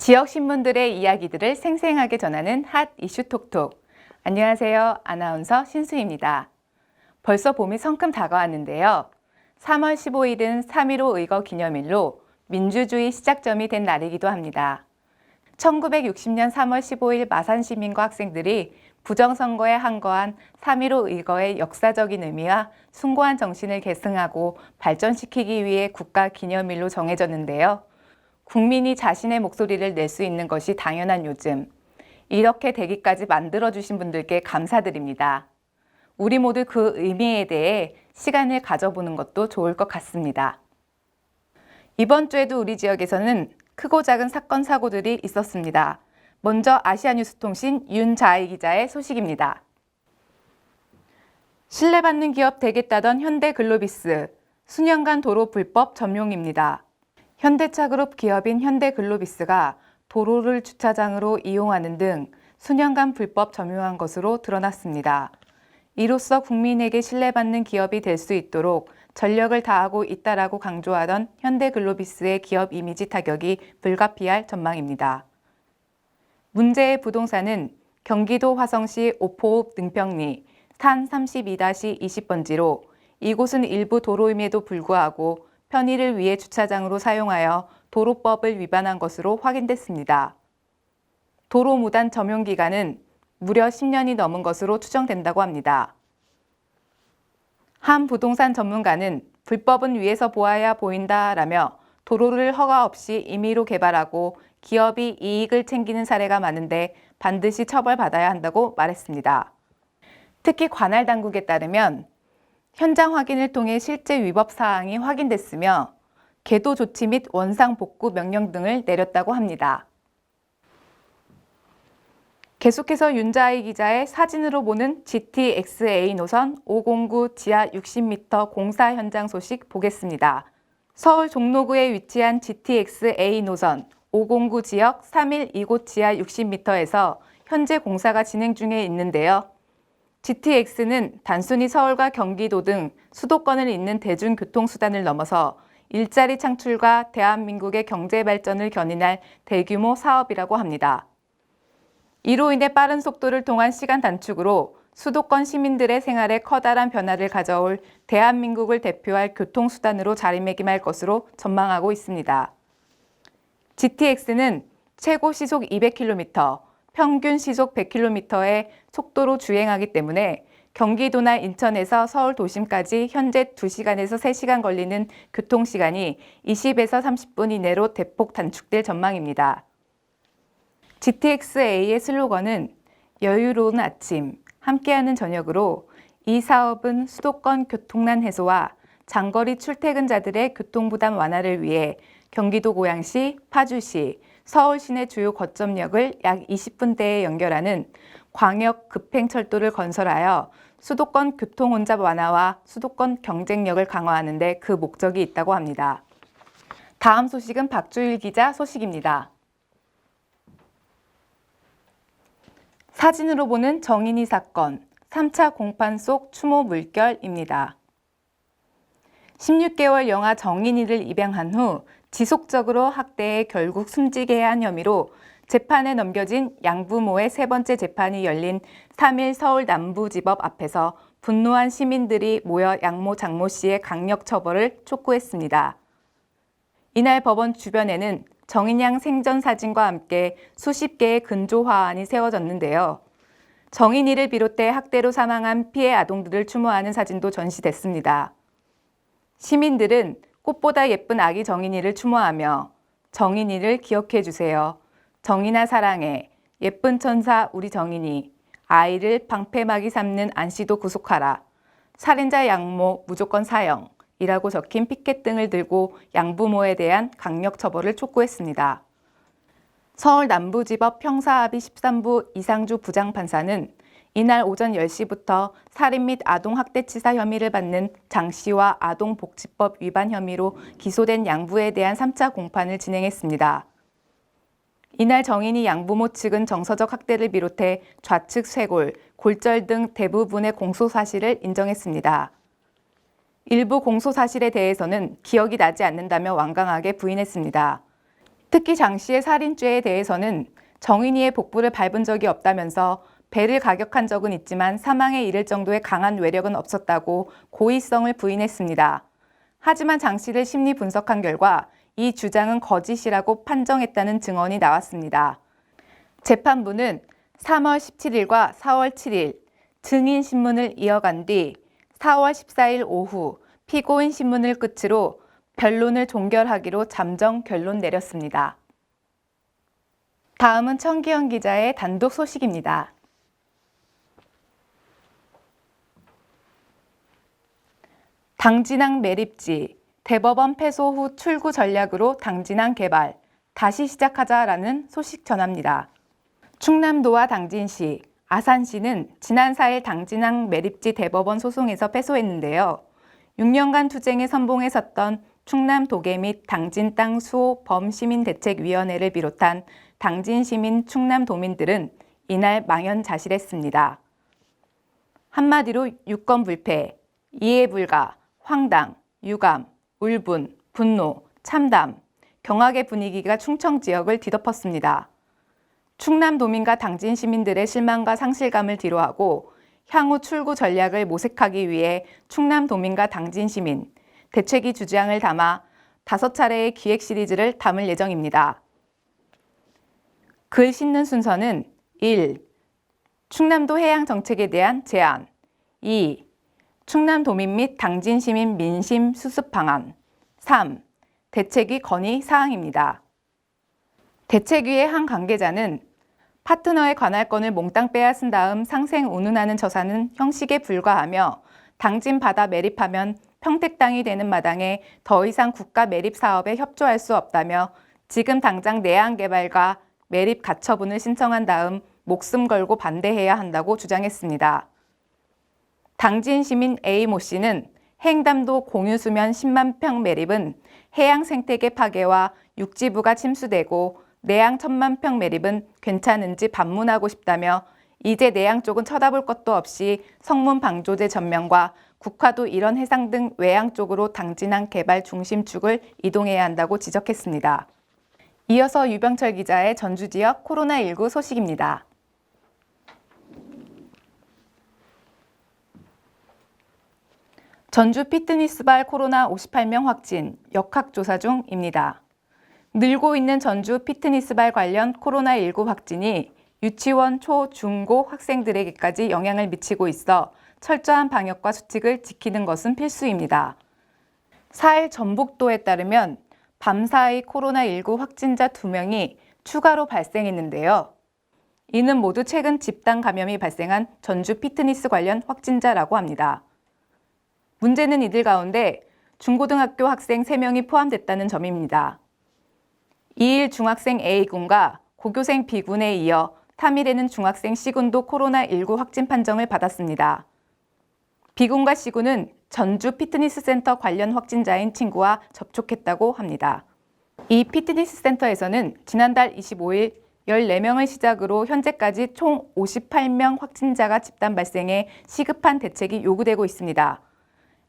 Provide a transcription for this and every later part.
지역 신문들의 이야기들을 생생하게 전하는 핫 이슈 톡톡. 안녕하세요. 아나운서 신수입니다. 벌써 봄이 성큼 다가왔는데요. 3월 15일은 3.15 의거 기념일로 민주주의 시작점이 된 날이기도 합니다. 1960년 3월 15일 마산 시민과 학생들이 부정선거에 항거한 3.15 의거의 역사적인 의미와 숭고한 정신을 계승하고 발전시키기 위해 국가 기념일로 정해졌는데요. 국민이 자신의 목소리를 낼 수 있는 것이 당연한 요즘, 이렇게 되기까지 만들어주신 분들께 감사드립니다. 우리 모두 그 의미에 대해 시간을 가져보는 것도 좋을 것 같습니다. 이번 주에도 우리 지역에서는 크고 작은 사건, 사고들이 있었습니다. 먼저 아시아뉴스통신 윤자희 기자의 소식입니다. 신뢰받는 기업 되겠다던 현대글로비스, 수년간 도로 불법 점용입니다. 현대차그룹 기업인 현대글로비스가 도로를 주차장으로 이용하는 등 수년간 불법 점유한 것으로 드러났습니다. 이로써 국민에게 신뢰받는 기업이 될 수 있도록 전력을 다하고 있다라고 강조하던 현대글로비스의 기업 이미지 타격이 불가피할 전망입니다. 문제의 부동산은 경기도 화성시 오포읍 능평리 산 32-20번지로 이곳은 일부 도로임에도 불구하고 편의를 위해 주차장으로 사용하여 도로법을 위반한 것으로 확인됐습니다. 도로 무단 점용 기간은 무려 10년이 넘은 것으로 추정된다고 합니다. 한 부동산 전문가는 불법은 위에서 보아야 보인다라며 도로를 허가 없이 임의로 개발하고 기업이 이익을 챙기는 사례가 많은데 반드시 처벌받아야 한다고 말했습니다. 특히 관할 당국에 따르면 현장 확인을 통해 실제 위법 사항이 확인됐으며 계도 조치 및 원상 복구 명령 등을 내렸다고 합니다. 계속해서 윤자희 기자의 사진으로 보는 GTX-A 노선 509 지하 60m 공사 현장 소식 보겠습니다. 서울 종로구에 위치한 GTX-A 노선 509 지역 3일 이곳 지하 60m에서 현재 공사가 진행 중에 있는데요. GTX는 단순히 서울과 경기도 등 수도권을 잇는 대중교통수단을 넘어서 일자리 창출과 대한민국의 경제 발전을 견인할 대규모 사업이라고 합니다. 이로 인해 빠른 속도를 통한 시간 단축으로 수도권 시민들의 생활에 커다란 변화를 가져올 대한민국을 대표할 교통수단으로 자리매김할 것으로 전망하고 있습니다. GTX는 최고 시속 200km, 평균 시속 100km의 속도로 주행하기 때문에 경기도나 인천에서 서울 도심까지 현재 2시간에서 3시간 걸리는 교통시간이 20에서 30분 이내로 대폭 단축될 전망입니다. GTX-A의 슬로건은 여유로운 아침, 함께하는 저녁으로 이 사업은 수도권 교통난 해소와 장거리 출퇴근자들의 교통부담 완화를 위해 경기도 고양시, 파주시, 서울 시내 주요 거점역을 약 20분대에 연결하는 광역 급행철도를 건설하여 수도권 교통 혼잡 완화와 수도권 경쟁력을 강화하는 데 그 목적이 있다고 합니다. 다음 소식은 박주일 기자 소식입니다. 사진으로 보는 정인이 사건, 3차 공판 속 추모 물결입니다. 16개월 영아 정인이를 입양한 후 지속적으로 학대해 결국 숨지게 한 혐의로 재판에 넘겨진 양부모의 세 번째 재판이 열린 3일 서울 남부지법 앞에서 분노한 시민들이 모여 양모 장모 씨의 강력 처벌을 촉구했습니다. 이날 법원 주변에는 정인양 생전 사진과 함께 수십 개의 근조 화환이 세워졌는데요. 정인이를 비롯해 학대로 사망한 피해 아동들을 추모하는 사진도 전시됐습니다. 시민들은 꽃보다 예쁜 아기 정인이를 추모하며 정인이를 기억해 주세요. 정인아 사랑해. 예쁜 천사 우리 정인이. 아이를 방패막이 삼는 안씨도 구속하라. 살인자 양모 무조건 사형. 이라고 적힌 피켓 등을 들고 양부모에 대한 강력 처벌을 촉구했습니다. 서울 남부지법 형사합의 13부 이상주 부장판사는 이날 오전 10시부터 살인 및 아동학대치사 혐의를 받는 장 씨와 아동복지법 위반 혐의로 기소된 양부에 대한 3차 공판을 진행했습니다. 이날 정인이 양부모 측은 정서적 학대를 비롯해 좌측 쇄골, 골절 등 대부분의 공소 사실을 인정했습니다. 일부 공소 사실에 대해서는 기억이 나지 않는다며 완강하게 부인했습니다. 특히 장 씨의 살인죄에 대해서는 정인이의 복부를 밟은 적이 없다면서 배를 가격한 적은 있지만 사망에 이를 정도의 강한 외력은 없었다고 고의성을 부인했습니다. 하지만 장 씨를 심리 분석한 결과 이 주장은 거짓이라고 판정했다는 증언이 나왔습니다. 재판부는 3월 17일과 4월 7일 증인 신문을 이어간 뒤 4월 14일 오후 피고인 신문을 끝으로 변론을 종결하기로 잠정 결론 내렸습니다. 다음은 천기현 기자의 단독 소식입니다. 당진항 매립지, 대법원 패소 후 출구 전략으로 당진항 개발, 다시 시작하자라는 소식 전합니다. 충남도와 당진시, 아산시는 지난 4일 당진항 매립지 대법원 소송에서 패소했는데요. 6년간 투쟁에 선봉에 섰던 충남도계 및 당진 땅 수호 범시민대책위원회를 비롯한 당진시민 충남도민들은 이날 망연자실했습니다. 한마디로 유권불패, 이해불가, 황당, 유감, 울분, 분노, 참담, 경악의 분위기가 충청 지역을 뒤덮었습니다. 충남도민과 당진 시민들의 실망과 상실감을 뒤로하고 향후 출구 전략을 모색하기 위해 충남도민과 당진 시민, 대책위 주장을 담아 5차례의 기획 시리즈를 담을 예정입니다. 글 싣는 순서는 1. 충남도 해양 정책에 대한 제안 2. 충남도민 및 당진시민 민심 수습 방안 3. 대책위 건의 사항입니다. 대책위의 한 관계자는 파트너의 관할권을 몽땅 빼앗은 다음 상생 운운하는 처사는 형식에 불과하며 당진 바다 매립하면 평택 땅이 되는 마당에 더 이상 국가 매립 사업에 협조할 수 없다며 지금 당장 내양 개발과 매립 가처분을 신청한 다음 목숨 걸고 반대해야 한다고 주장했습니다. 당진 시민 A모 씨는 행담도 공유수면 10만 평 매립은 해양 생태계 파괴와 육지부가 침수되고 내양 1000만 평 매립은 괜찮은지 반문하고 싶다며 이제 내양 쪽은 쳐다볼 것도 없이 성문 방조제 전면과 국화도 이런 해상 등 외양 쪽으로 당진항 개발 중심축을 이동해야 한다고 지적했습니다. 이어서 유병철 기자의 전주 지역 코로나19 소식입니다. 전주 피트니스발 코로나 58명 확진, 역학조사 중입니다. 늘고 있는 전주 피트니스발 관련 코로나19 확진이 유치원, 초, 중고 학생들에게까지 영향을 미치고 있어 철저한 방역과 수칙을 지키는 것은 필수입니다. 4일 전북도에 따르면 밤사이 코로나19 확진자 2명이 추가로 발생했는데요. 이는 모두 최근 집단 감염이 발생한 전주 피트니스 관련 확진자라고 합니다. 문제는 이들 가운데 중고등학교 학생 3명이 포함됐다는 점입니다. 2일 중학생 A군과 고교생 B군에 이어 3일에는 중학생 C군도 코로나19 확진 판정을 받았습니다. B군과 C군은 전주 피트니스 센터 관련 확진자인 친구와 접촉했다고 합니다. 이 피트니스 센터에서는 지난달 25일 14명을 시작으로 현재까지 총 58명 확진자가 집단 발생해 시급한 대책이 요구되고 있습니다.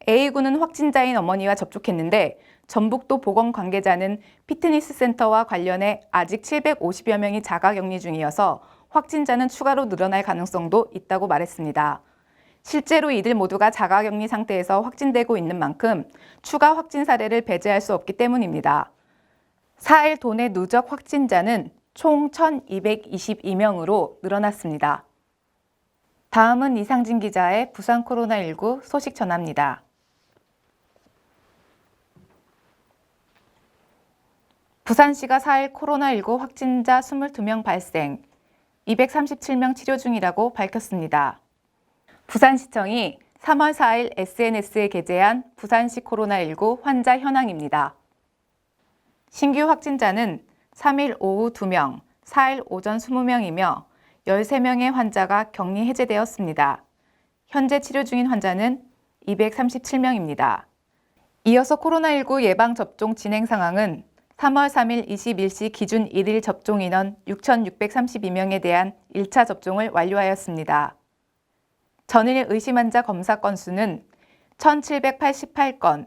A군은 확진자인 어머니와 접촉했는데 전북도 보건 관계자는 피트니스 센터와 관련해 아직 750여 명이 자가격리 중이어서 확진자는 추가로 늘어날 가능성도 있다고 말했습니다. 실제로 이들 모두가 자가격리 상태에서 확진되고 있는 만큼 추가 확진 사례를 배제할 수 없기 때문입니다. 4일 도내 누적 확진자는 총 1,222명으로 늘어났습니다. 다음은 이상진 기자의 부산 코로나19 소식 전합니다. 부산시가 4일 코로나19 확진자 22명 발생, 237명 치료 중이라고 밝혔습니다. 부산시청이 3월 4일 SNS에 게재한 부산시 코로나19 환자 현황입니다. 신규 확진자는 3일 오후 2명, 4일 오전 20명이며 13명의 환자가 격리 해제되었습니다. 현재 치료 중인 환자는 237명입니다. 이어서 코로나19 예방접종 진행 상황은 3월 3일 21시 기준 1일 접종 인원 6,632명에 대한 1차 접종을 완료하였습니다. 전일 의심 환자 검사 건수는 1,788건,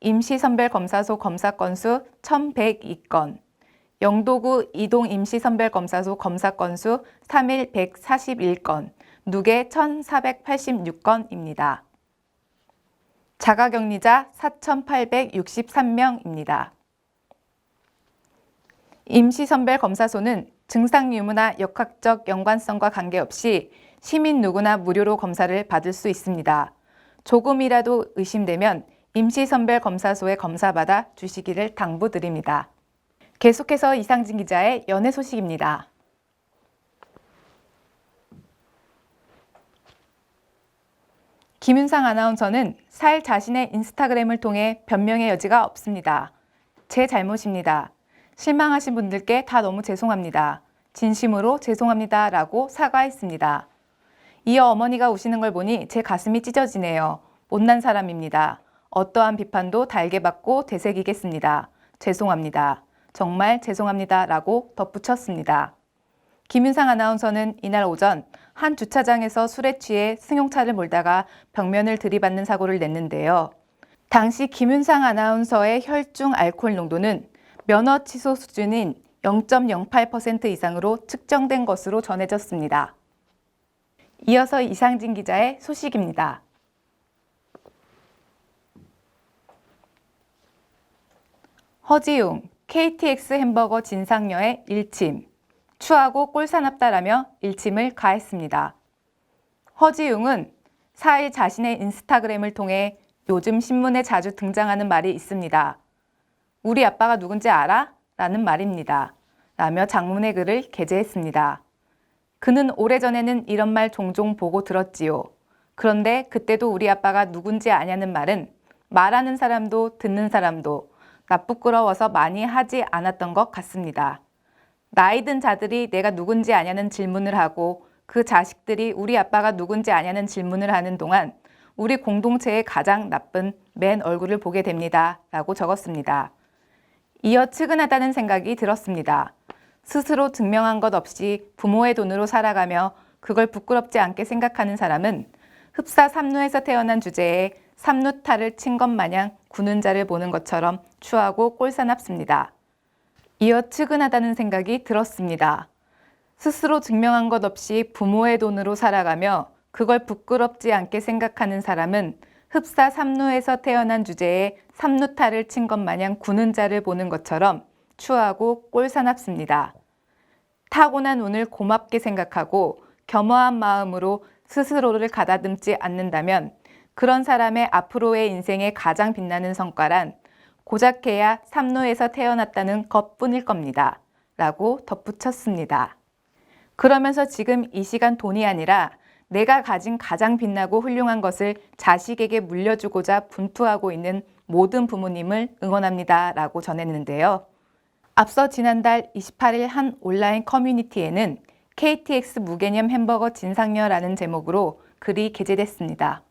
임시선별검사소 검사 건수 1,102건, 영도구 이동 임시선별검사소 검사 건수 3일 141건, 누계 1,486건입니다. 자가격리자 4,863명입니다. 임시선별검사소는 증상 유무나 역학적 연관성과 관계없이 시민 누구나 무료로 검사를 받을 수 있습니다. 조금이라도 의심되면 임시선별검사소에 검사받아 주시기를 당부드립니다. 계속해서 이상진 기자의 연예 소식입니다. 김윤상 아나운서는 4일 자신의 인스타그램을 통해 변명의 여지가 없습니다. 제 잘못입니다. 실망하신 분들께 다 너무 죄송합니다. 진심으로 죄송합니다. 라고 사과했습니다. 이어 어머니가 우시는 걸 보니 제 가슴이 찢어지네요. 못난 사람입니다. 어떠한 비판도 달게 받고 되새기겠습니다. 죄송합니다. 정말 죄송합니다. 라고 덧붙였습니다. 김윤상 아나운서는 이날 오전 한 주차장에서 술에 취해 승용차를 몰다가 벽면을 들이받는 사고를 냈는데요. 당시 김윤상 아나운서의 혈중 알코올 농도는 면허 취소 수준인 0.08% 이상으로 측정된 것으로 전해졌습니다. 이어서 이상진 기자의 소식입니다. 허지웅, KTX 햄버거 진상녀의 일침, 추하고 꼴사납다라며 일침을 가했습니다. 허지웅은 4일 자신의 인스타그램을 통해 요즘 신문에 자주 등장하는 말이 있습니다. 우리 아빠가 누군지 알아? 라는 말입니다. 라며 장문의 글을 게재했습니다. 그는 오래전에는 이런 말 종종 보고 들었지요. 그런데 그때도 우리 아빠가 누군지 아냐는 말은 말하는 사람도 듣는 사람도 나 부끄러워서 많이 하지 않았던 것 같습니다. 나이 든 자들이 내가 누군지 아냐는 질문을 하고 그 자식들이 우리 아빠가 누군지 아냐는 질문을 하는 동안 우리 공동체의 가장 나쁜 맨 얼굴을 보게 됩니다. 라고 적었습니다. 이어 측은하다는 생각이 들었습니다. 스스로 증명한 것 없이 부모의 돈으로 살아가며 그걸 부끄럽지 않게 생각하는 사람은 흡사 삼루에서 태어난 주제에 삼루타를 친 것 마냥 구는 자를 보는 것처럼 추하고 꼴사납습니다. 이어 측은하다는 생각이 들었습니다. 스스로 증명한 것 없이 부모의 돈으로 살아가며 그걸 부끄럽지 않게 생각하는 사람은 흡사 삼루에서 태어난 주제에 삼루타를 친 것 마냥 구는 자를 보는 것처럼 추하고 꼴사납습니다. 타고난 운을 고맙게 생각하고 겸허한 마음으로 스스로를 가다듬지 않는다면 그런 사람의 앞으로의 인생에 가장 빛나는 성과란 고작해야 삼루에서 태어났다는 것뿐일 겁니다. 라고 덧붙였습니다. 그러면서 지금 이 시간 돈이 아니라 내가 가진 가장 빛나고 훌륭한 것을 자식에게 물려주고자 분투하고 있는 모든 부모님을 응원합니다. 라고 전했는데요. 앞서 지난달 28일 한 온라인 커뮤니티에는 KTX 무개념 햄버거 진상녀라는 제목으로 글이 게재됐습니다.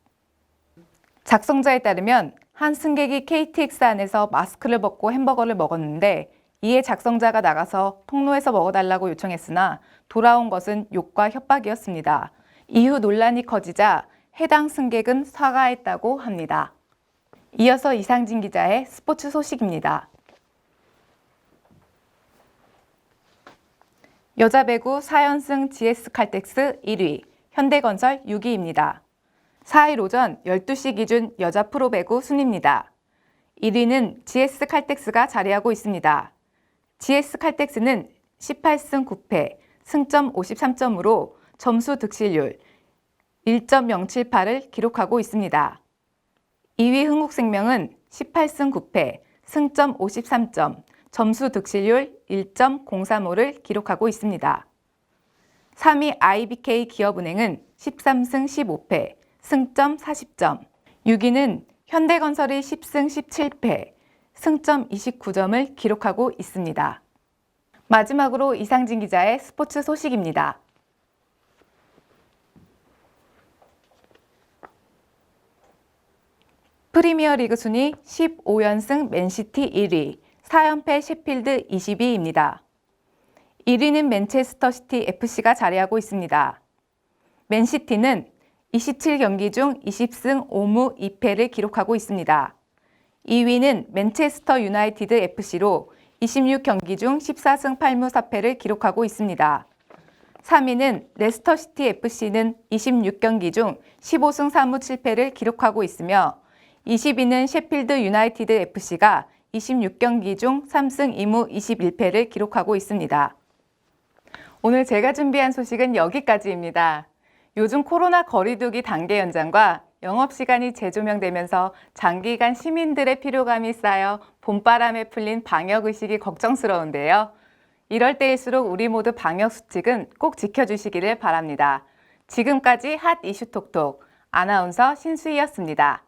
작성자에 따르면 한 승객이 KTX 안에서 마스크를 벗고 햄버거를 먹었는데 이에 작성자가 나가서 통로에서 먹어달라고 요청했으나 돌아온 것은 욕과 협박이었습니다. 이후 논란이 커지자 해당 승객은 사과했다고 합니다. 이어서 이상진 기자의 스포츠 소식입니다. 여자 배구 4연승 GS칼텍스 1위, 현대건설 6위입니다. 4일 오전 12시 기준 여자 프로배구 순위입니다. 1위는 GS칼텍스가 자리하고 있습니다. GS칼텍스는 18승 9패, 승점 53점으로 점수 득실률 1.078을 기록하고 있습니다. 2위 흥국생명은 18승 9패, 승점 53점, 점수 득실률 1.035를 기록하고 있습니다. 3위 IBK 기업은행은 13승 15패, 승점 40점, 6위는 현대건설이 10승 17패, 승점 29점을 기록하고 있습니다. 마지막으로 이상진 기자의 스포츠 소식입니다. 프리미어리그 순위 15연승 맨시티 1위, 4연패 셰필드 20위입니다. 1위는 맨체스터 시티 FC가 자리하고 있습니다. 맨시티는 27경기 중 20승 5무 2패를 기록하고 있습니다. 2위는 맨체스터 유나이티드 FC로 26경기 중 14승 8무 4패를 기록하고 있습니다. 3위는 레스터시티 FC는 26경기 중 15승 3무 7패를 기록하고 있으며 20위는 셰필드 유나이티드 FC가 26경기 중 3승 2무 21패를 기록하고 있습니다. 오늘 제가 준비한 소식은 여기까지입니다. 요즘 코로나 거리두기 단계 연장과 영업시간이 재조명되면서 장기간 시민들의 피로감이 쌓여 봄바람에 풀린 방역의식이 걱정스러운데요. 이럴 때일수록 우리 모두 방역수칙은 꼭 지켜주시기를 바랍니다. 지금까지 핫 이슈 톡톡 아나운서 신수희였습니다.